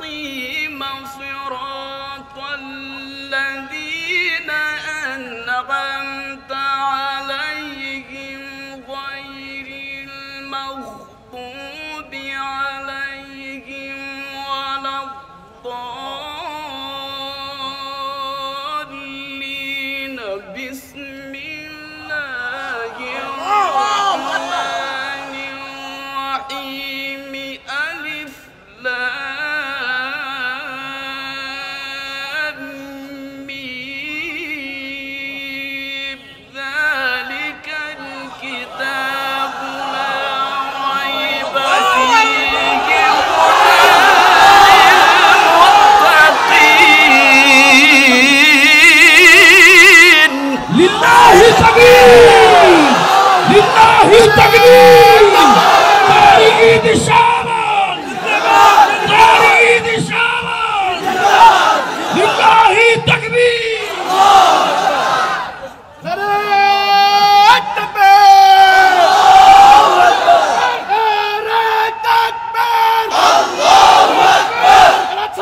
المستقيم صراط الذين أنعمت عليهم غير المغضوب عليهم ولا الضالين. بسم الله الرحمن الرحيم. ألف لام ميم. ذلك الكتاب لا ريب فيه هدى للمتقين. لله تكبير، لله تكبير. دار عيد شعبان، دار عيد شعبان، لله تكبير. Let's